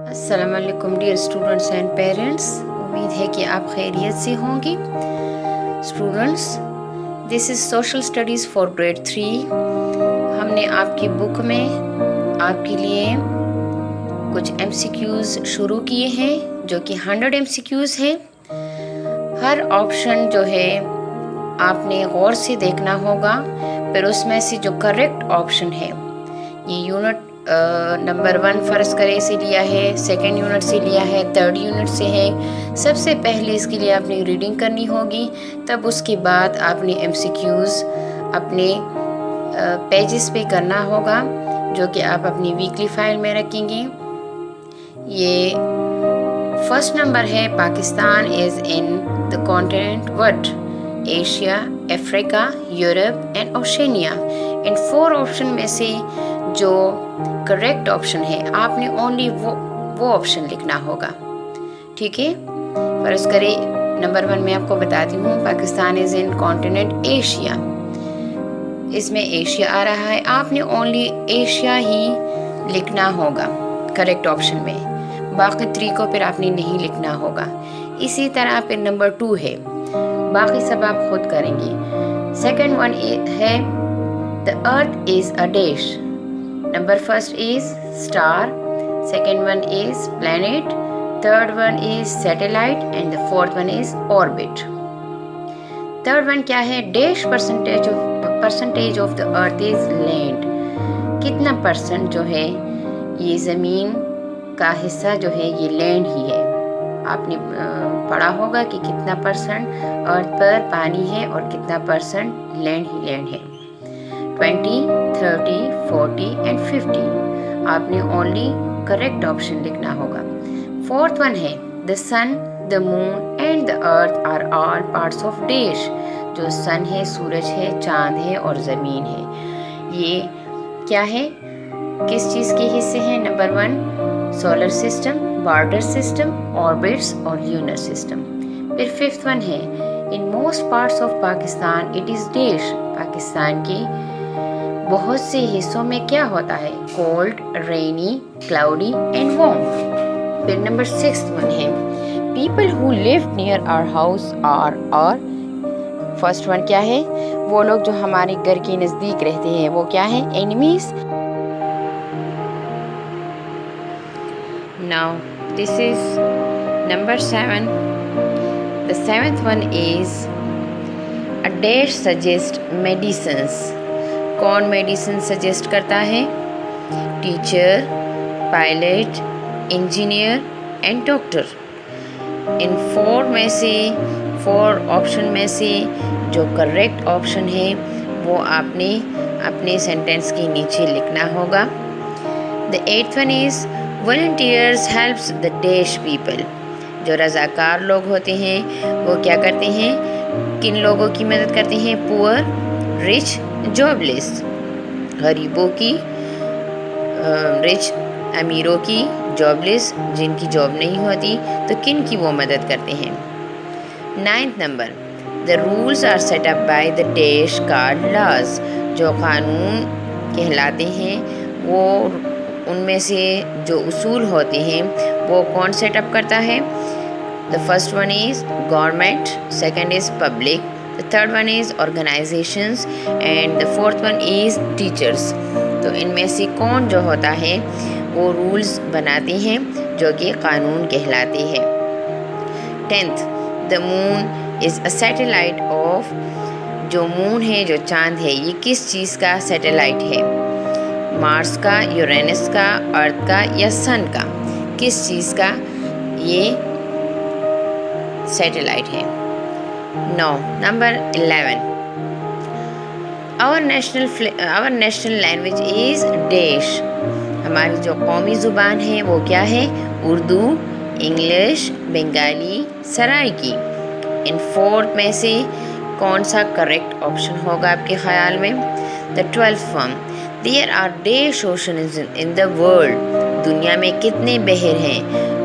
अस्सलाम वालेकुम dear students and parents. उम्मीद है कि आप खैरियत से होंगे। Students, this is social studies for grade 3। हमने आपकी बुक में आपके लिए कुछ MCQs शुरू किए हैं जो कि 100 MCQs हैं। हर ऑप्शन जो है आपने गौर से देखना होगा, फिर उसमें से जो करेक्ट ऑप्शन है, ये यूनिट नंबर 1 फ़र्ज़ करें से लिया है, सेकेंड यूनिट से लिया है, थर्ड यूनिट से है। सबसे पहले इसके लिए आपने रीडिंग करनी होगी, तब उसके बाद आपने MCQs अपने पेजेस पे करना होगा जो कि आप अपनी वीकली फाइल में रखेंगे। ये फर्स्ट नंबर है, Pakistan is in the continent what? Asia, Africa, Europe and Oceania. In 4 option में से जो करेक्ट ऑप्शन है आपने ओनली वो ऑप्शन लिखना होगा। ठीक है, फर्ज करें नंबर 1 में आपको बताती हूँ, Pakistan is in continent Asia. इसमें एशिया आ रहा है, आपने ओनली एशिया ही लिखना होगा करेक्ट ऑप्शन में, बाकी 3 को फिर आपने नहीं लिखना होगा। इसी तरह फिर नंबर 2 है, बाकी सब आप खुद करेंगे। सेकेंड वन है the earth is a dash. Number 1 is star, second one is planet, third one is satellite and the fourth one is orbit. Third one क्या है? Dash percentage of the earth is land. कितना percent जो है ये ज़मीन का हिस्सा जो है ये लैंड ही है। आपने पढ़ा होगा कि कितना परसेंट अर्थ पर पानी है और कितना परसेंट लैंड ही लैंड है। 20, 30, 40 एंड 50 आपने ओनली करेक्ट ऑप्शन लिखना होगा। फोर्थ वन है the sun, the moon and the earth are all parts of dash. जो सन है, सूरज है, चांद है और ज़मीन है, ये क्या है, किस चीज़ के हिस्से हैं? Number 1 solar system, border system, orbits और ल्यूनर सिस्टम। फिर फिफ्थ वन है in most parts of Pakistan it is dash. Pakistan की बहुत से हिस्सों में क्या होता है? Cold, rainy, cloudy and warm. फिर नंबर 6 वन है people who live near our house are. First one क्या है? वो लोग जो हमारे घर के नज़दीक रहते हैं वो क्या है? Enemies. Now this is number 7। The 7th one is a dash suggest medicines. कौन मेडिसिन सजेस्ट करता है? Teacher, pilot, engineer and doctor. In 4 option में से जो करेक्ट ऑप्शन है वो आपने अपने सेंटेंस के नीचे लिखना होगा। The 8th one is volunteers helps the dash people. जो रज़ाकार लोग होते हैं वो क्या करते हैं? किन लोगों की मदद करते हैं? Poor, rich, jobless. गरीबों की, रिच अमीरों की, जॉबलेस जिनकी जॉब नहीं होती, तो किन की वो मदद करते हैं? 9th number the rules are set up by the dash card laws. जो कानून कहलाते हैं वो उनमें से जो उसूल होते हैं वो कौन सेटअप करता है? The first one is government, second is public, the third one is organizations and the fourth one is teachers। तो इनमें से कौन जो होता है वो रूल्स बनाते हैं जो कि कानून कहलाते हैं। 10th the moon is a satellite of. जो मून है, जो चांद है, ये किस चीज़ का सैटेलाइट है? मार्स का, यूरेनस का, अर्थ का या सन का? किस चीज़ का ये सैटेलाइट है? No, number 11 our national language is dash। हमारी जो कौमी ज़ुबान है वो क्या है? उर्दू, इंग्लिश, बंगाली, सराइकी। इन 4 में से कौन सा करेक्ट ऑप्शन होगा आपके ख्याल में? The 12th one there are dash oceans in the world. दुनिया में कितने बहर हैं?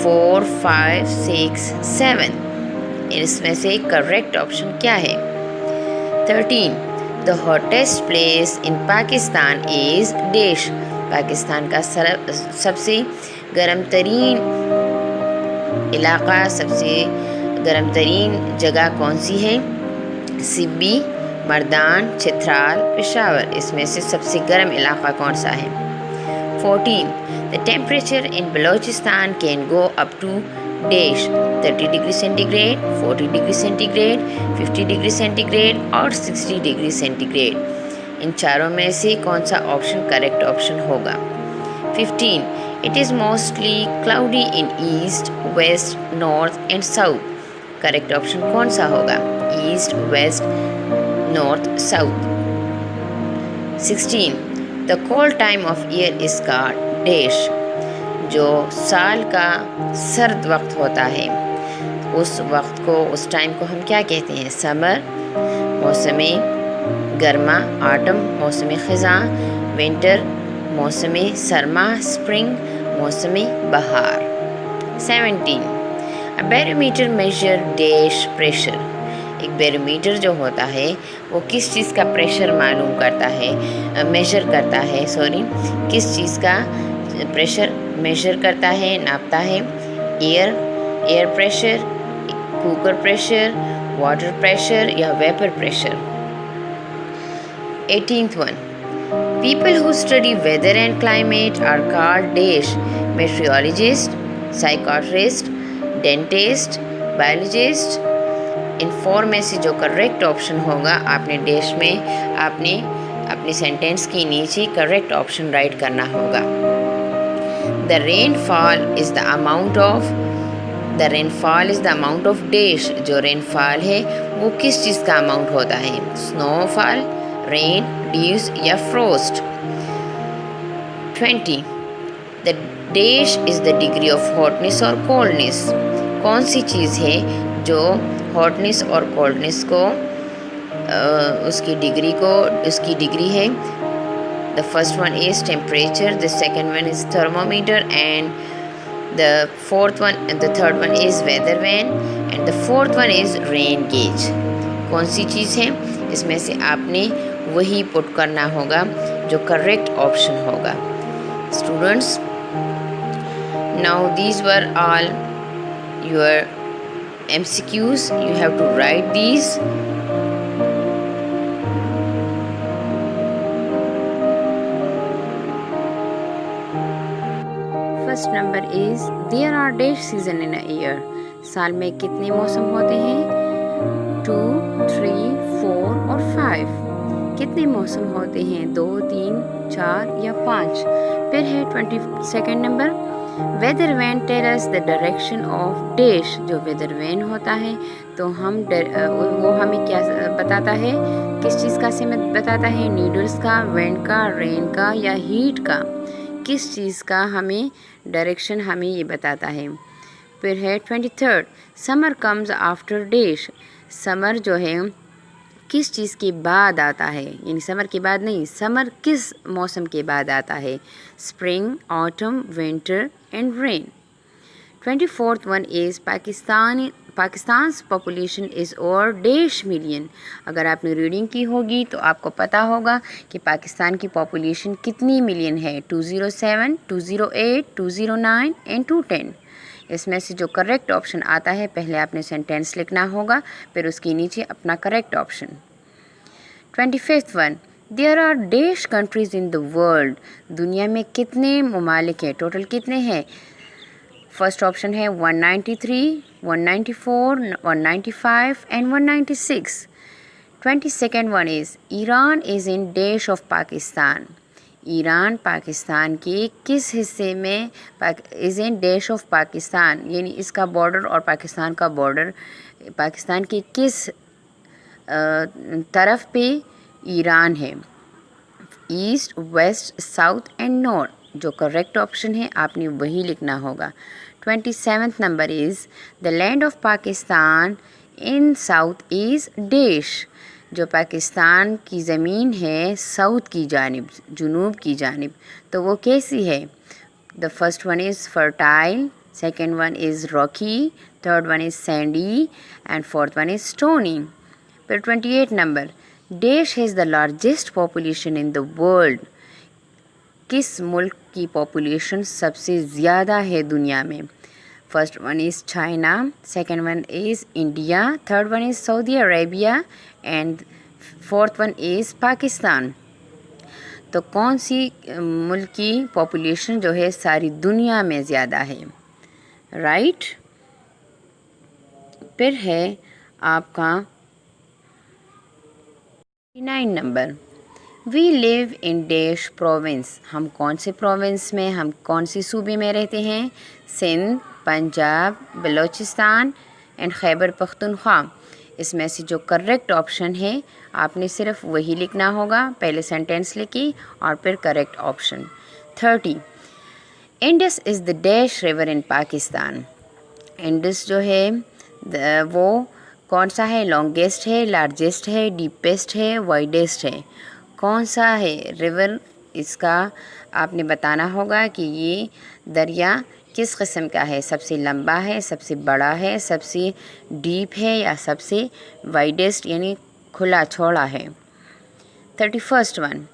4, 5, 6, 7। इसमें से करेक्ट ऑप्शन क्या है? 13 the hottest place in Pakistan is dash. Pakistan का सबसे गर्म तरीन इलाका, सबसे गर्म तरीन जगह कौन सी है? सिब्बी, मर्दान, चित्राल, पेशावर। इसमें से सबसे गर्म इलाका कौन सा है? 14. The temperature in Balochistan can go up to dash 30 degree centigrade, 40 degree centigrade, 50 degree centigrade और 60 degree centigrade। इन चारों में से कौन सा ऑप्शन करेक्ट ऑप्शन होगा? 15. It is mostly cloudy in east, west, north and south। Correct option कौन सा होगा? East, west, north, south. 16. The cold time of year is called dash. जो साल का सर्द वक्त होता है उस वक्त को, उस टाइम को हम क्या कहते हैं? समर, मौसम गर्मा, ऑटम, मौसम ख़ज़ां, विंटर, मौसम सरमा, स्प्रिंग, मौसम बहार। 17. अ बैरोमीटर मेजर डैश प्रेशर। एक बैरोमीटर जो होता है वो किस चीज़ का प्रेशर मालूम करता है, मेजर करता है, किस चीज़ का प्रेशर मेजर करता है, नापता है? Air pressure, cooker pressure, water pressure या vapour pressure. 18th one. People who study weather and climate are called dash meteorologist, psychiatrist, dentist, biologist। इन 4 में से जो करेक्ट ऑप्शन होगा आपने डैश में आपने अपनी सेंटेंस के नीचे करेक्ट ऑप्शन राइट करना होगा। The rainfall is the amount of dash. जो रेनफॉल है वो किस चीज़ का अमाउंट होता है? स्नोफॉल, रेन, ड्यूज या frost. 20. The dash is the degree of hotness और कोल्डनेस। कौन सी चीज़ है जो हॉटनेस और कोल्डनेस को उसकी डिग्री है? The first one is temperature, the second one is thermometer and the third one is weather vane and the fourth one is rain gauge. कौन सी चीज़ है? इसमें से आपने वही पुट करना होगा जो करेक्ट ऑप्शन होगा। Students, now these were all your MCQs, you have to write these। First number is there are dash season in a year। साल में कितने मौसम होते हैं? 2, 3, 4 और 5। कितने मौसम होते हैं? 2, 3, 4 या 5। फिर है 22nd number, weather vane tell us the direction of dash. जो वेदर वैन होता है तो वो हमें क्या बताता है? किस चीज़ का समय बताता है? नीडल्स का, विंड का, रेन का या हीट का? किस चीज़ का हमें डायरेक्शन हमें ये बताता है। फिर है 23rd, summer comes after dash. Summer जो है किस चीज़ के बाद आता है? यानी समर के बाद नहीं, समर किस मौसम के बाद आता है? Spring, autumn, winter and rain. 24th one is Pakistan population is over dash million. अगर आपने रीडिंग की होगी तो आपको पता होगा कि पाकिस्तान की पॉपुलेशन कितनी मिलियन है? 207, 208, 209 एंड 210। इसमें से जो करेक्ट ऑप्शन आता है पहले आपने सेंटेंस लिखना होगा, फिर उसके नीचे अपना correct option. 25th one, there are dash countries in the world. दुनिया में कितने ममालिक हैं? टोटल कितने हैं? फर्स्ट ऑप्शन है 193, 194, 195 and 196। 22nd one is Iran is in dash of Pakistan. Iran Pakistan के किस हिस्से में is in dash of Pakistan, यानी इसका बॉर्डर और पाकिस्तान का बॉर्डर पाकिस्तान के किस तरफ पे ईरान है? East, west, south and north. जो करेक्ट ऑप्शन है आपने वही लिखना होगा। 27th number is the land of Pakistan in south is dash. जो पाकिस्तान की ज़मीन है साउथ की जानिब, जुनूब की जानिब, तो वो कैसी है? The first one is fertile, second one is Rocky, third one is Sandy and fourth one is stony. फिर 28 number, dash has the largest population in the world. किस मुल्क की पॉपुलेशन सबसे ज़्यादा है दुनिया में? First one is China, second one is India, third one is Saudi Arabia and fourth one is Pakistan. तो कौन सी मुल्क की पॉपुलेशन जो है सारी दुनिया में ज़्यादा है? राइट। फिर है आपका 9 number, we live in dash province. हम कौन से प्रोविंस में, हम कौन सी सूबे में रहते हैं? सिंध, पंजाब, बलूचिस्तान एंड खैबर पख्तूनख्वा। इसमें से जो करेक्ट ऑप्शन है आपने सिर्फ वही लिखना होगा, पहले सेंटेंस लिखी और फिर correct option. 30, Indus is the dash river in Pakistan. Indus जो है वो कौन सा है? लॉन्गेस्ट है, लार्जेस्ट है, डीपेस्ट है, वाइडेस्ट है? कौन सा है रिवर? इसका आपने बताना होगा कि ये दरिया किस किस्म का है, सबसे लंबा है, सबसे बड़ा है, सबसे डीप है या सबसे वाइडेस्ट यानी खुला छोड़ा है? 31st one,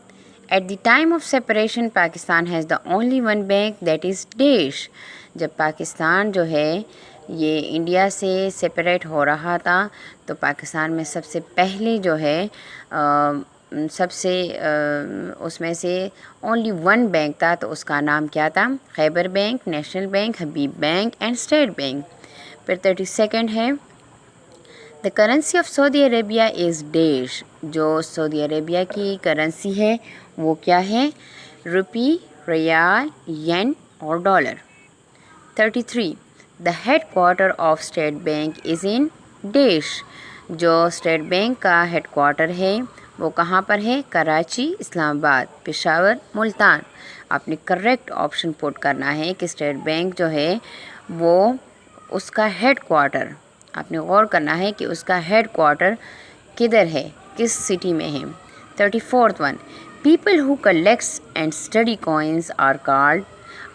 at the time of separation Pakistan has the only one bank that is dash. जब पाकिस्तान जो है ये इंडिया से सेपरेट हो रहा था तो पाकिस्तान में सबसे पहले जो है उसमें से ओनली वन बैंक था, तो उसका नाम क्या था? Khyber bank, national bank, Habib bank and state bank. फिर 32nd है, the currency of Saudi Arabia is dash. जो सऊदी अरेबिया की करेंसी है वो क्या है? रुपी, रियाल, येन और dollar. 33, the head quarter of state bank is in dash. जो स्टेट बैंक का हेड क्वार्टर है वो कहाँ पर है? कराची, इस्लामाबाद, पेशावर, मुल्तान। आपने करेक्ट ऑप्शन पुट करना है कि स्टेट बैंक जो है वो उसका हेड क्वार्टर, आपने गौर करना है कि उसका हेड क्वार्टर किधर है, किस सिटी में है। 34th one, people who collects and study coins are called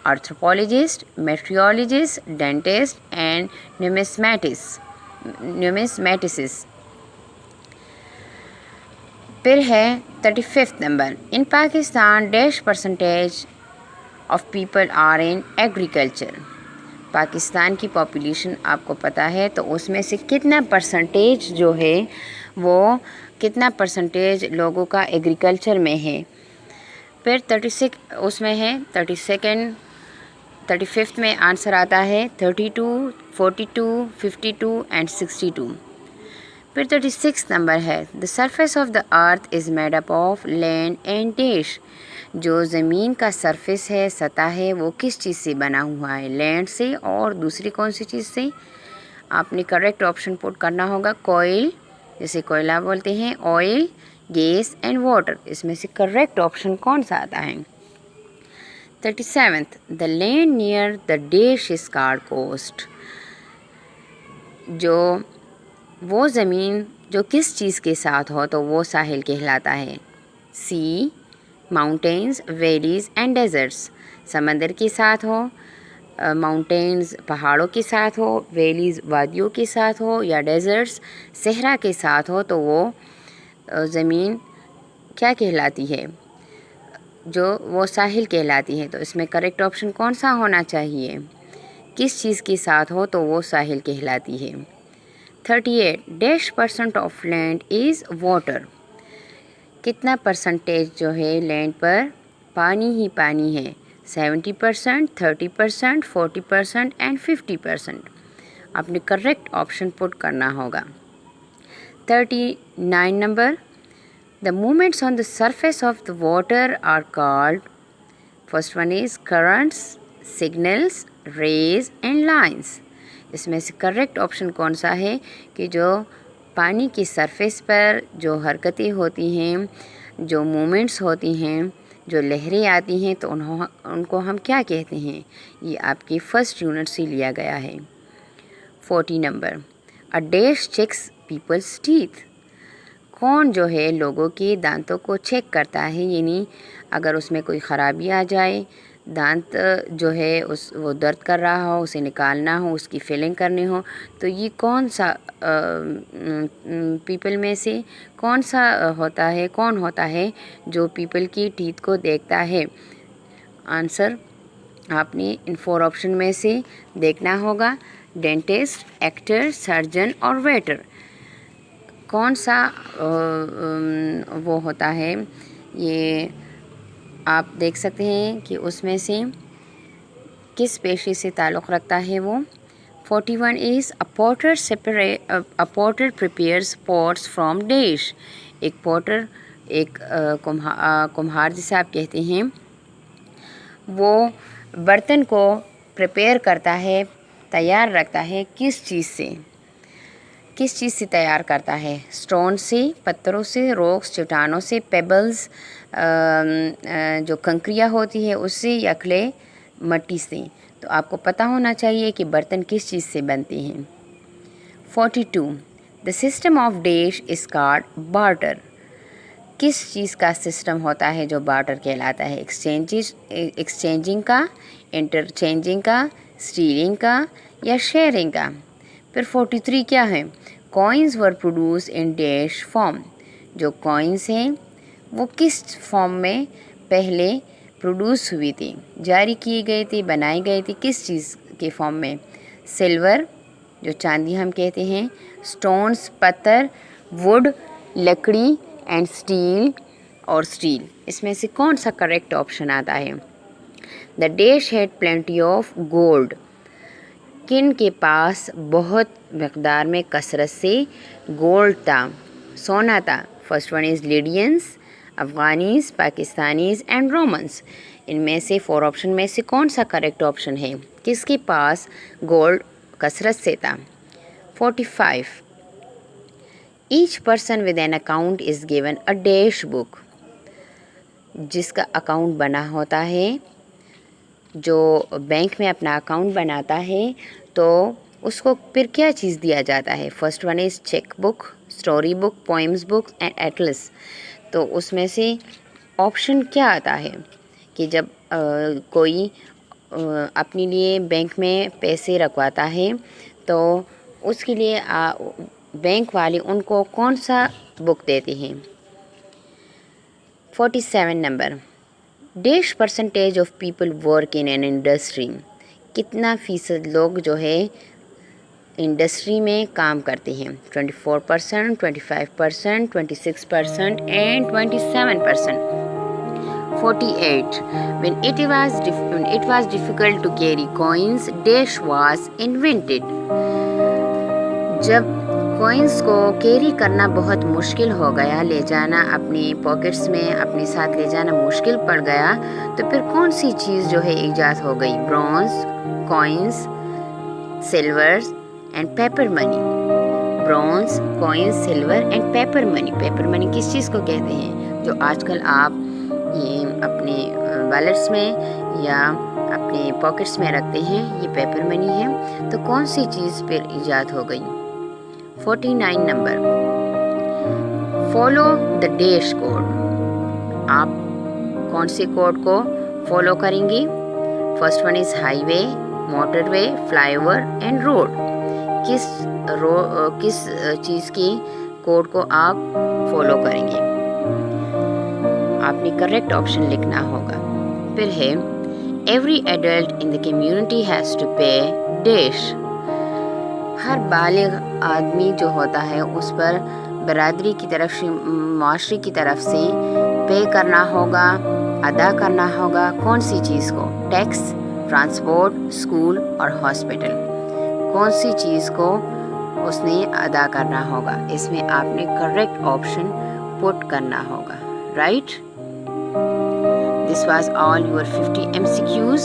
anthropologist, meteorologist, dentist and numismatist. फिर है 35th number, in Pakistan dash percentage of people are in agriculture. Pakistan की पॉपुलेशन आपको पता है तो उसमें से कितना परसेंटेज जो है वो कितना परसेंटेज लोगों का एग्रीकल्चर में है? फिर 36 उसमें है 32nd 35th में आंसर आता है 32, 42, 52 एंड 62। फिर 36 नंबर है, the surface of the earth is made up of land and dash. जो ज़मीन का सरफेस है, सतह है, वो किस चीज़ से बना हुआ है? लैंड से और दूसरी कौन सी चीज़ से? आपने करेक्ट ऑप्शन पुट करना होगा, कोयल, जैसे कोयला बोलते हैं, ऑयल, गैस एंड वाटर। इसमें से करेक्ट ऑप्शन कौन सा आता है? 37th, the land near the dash is called coast. जो वो ज़मीन जो किस चीज़ के साथ हो तो वो साहिल कहलाता है? सी, माउंटेन्स, वैलीज़ एंड डेजर्ट्स। समंदर के साथ हो, माउंटेन्स पहाड़ों के साथ हो, वैलीज़ वादियों के साथ हो या डेजर्ट्स सहरा के साथ हो तो वो ज़मीन क्या कहलाती है? जो वो साहिल कहलाती है। तो इसमें करेक्ट ऑप्शन कौन सा होना चाहिए? किस चीज़ के साथ हो तो वो साहिल कहलाती है। 38, dash percent of land is water. कितना परसेंटेज जो है लैंड पर पानी ही पानी है? 70%, 30%, 40% एंड 50%। आपने करेक्ट ऑप्शन पुट करना होगा। 39 number, the movements on the surface of the water are called, first one is currents, signals, rays and lines. इसमें से करेक्ट ऑप्शन कौन सा है कि जो पानी की सरफेस पर जो हरकतें होती हैं, जो मूवमेंट्स होती हैं, जो लहरें आती हैं तो उनको हम क्या कहते हैं? ये आपकी फर्स्ट यूनिट से लिया गया है। 40 number, a dash checks people's teeth. कौन जो है लोगों के दांतों को चेक करता है, यानी अगर उसमें कोई ख़राबी आ जाए, दांत जो है वो दर्द कर रहा हो, उसे निकालना हो, उसकी फिलिंग करनी हो, तो ये कौन सा पीपल में से कौन सा होता है, कौन होता है जो पीपल की टीथ को देखता है? आंसर आपने इन 4 ऑप्शन में से देखना होगा। डेंटिस्ट, एक्टर, सर्जन और वेटर। कौन सा वो होता है, ये आप देख सकते हैं कि उसमें से किस पेशे से ताल्लुक़ रखता है वो। 41 is a potter prepares pots from dish. एक पोटर, एक कुम्हार जिसे आप कहते हैं, वो बर्तन को प्रिपेयर करता है, तैयार रखता है किस चीज़ से तैयार करता है। स्टोन से, पत्थरों से, रॉक्स, चट्टानों से, पेबल्स जो कंकरियाँ होती है उससे, या क्ले मट्टी से। तो आपको पता होना चाहिए कि बर्तन किस चीज़ से बनते हैं। 42 the system of dish is called barter. किस चीज़ का सिस्टम होता है जो बार्टर कहलाता है? एक्सचेंजिंग का, इंटरचेंजिंग का, स्टीलिंग का या शेयरिंग का। फिर 43 क्या है? Coins were produce in dash form. जो कॉइन्स हैं वो किस फॉर्म में पहले प्रोड्यूस हुई थी, जारी की गई थी, बनाई गई थी, किस चीज़ के फॉर्म में? सिल्वर, जो चांदी हम कहते हैं, स्टोन्स, पत्थर, वुड, लकड़ी एंड स्टील और स्टील। इसमें से कौन सा करेक्ट ऑप्शन आता है? The dash had plenty of gold. किन के पास बहुत मकदार में कसरत से गोल्ड था, सोना था? First one is Lydians, Afghanis, Pakistanis and Romans. इनमें से 4 ऑप्शन में से कौन सा करेक्ट ऑप्शन है? किसके पास गोल्ड कसरत से था? 45 each person with an account is given a dash book. जिसका अकाउंट बना होता है, जो बैंक में अपना अकाउंट बनाता है, तो उसको फिर क्या चीज़ दिया जाता है? First one is cheque book, story book, poems book and Atlas. तो उसमें से ऑप्शन क्या आता है कि जब कोई अपने लिए बैंक में पैसे रखवाता है तो उसके लिए बैंक वाले उनको कौन सा बुक देते हैं? 47 number, dash percentage of people work in an industry. कितना फ़ीसद लोग जो है इंडस्ट्री में काम करते हैं? 24%, 25%, 26% and 27%। 48 when it was difficult to carry coins, dash was invented. जब कॉइन्स को कैरी करना बहुत मुश्किल हो गया, ले जाना अपनी पॉकेट्स में अपने साथ ले जाना मुश्किल पड़ गया, तो फिर कौन सी चीज़ जो है ईजाद हो गई? Bronze, coins, silver and paper money. Bronze, coins, silver and paper money. Paper money किस चीज़ को कहते हैं? जो आजकल आप ये अपने वॉलेट्स में या अपने पॉकेट्स में रखते हैं, ये पेपर मनी है। तो कौन सी चीज़ फिर ईजाद हो गई? 49 number, follow the dash code. आप कौन से कोड को फॉलो करेंगे? First one is highway, motorway, flyover and road. किस चीज़ की कोड को आप फॉलो करेंगे? आपने करेक्ट ऑप्शन लिखना होगा। फिर है every adult in the community has to pay dash. हर बालिग आदमी जो होता है उस पर बरादरी की तरफ से, माशरे की तरफ से पे करना होगा, अदा करना होगा। कौन सी चीज़ को? टैक्स, ट्रांसपोर्ट, स्कूल और हॉस्पिटल। कौन सी चीज़ को उसने अदा करना होगा? इसमें आपने करेक्ट ऑप्शन पुट करना होगा। Right? This was all your 50 MCQs.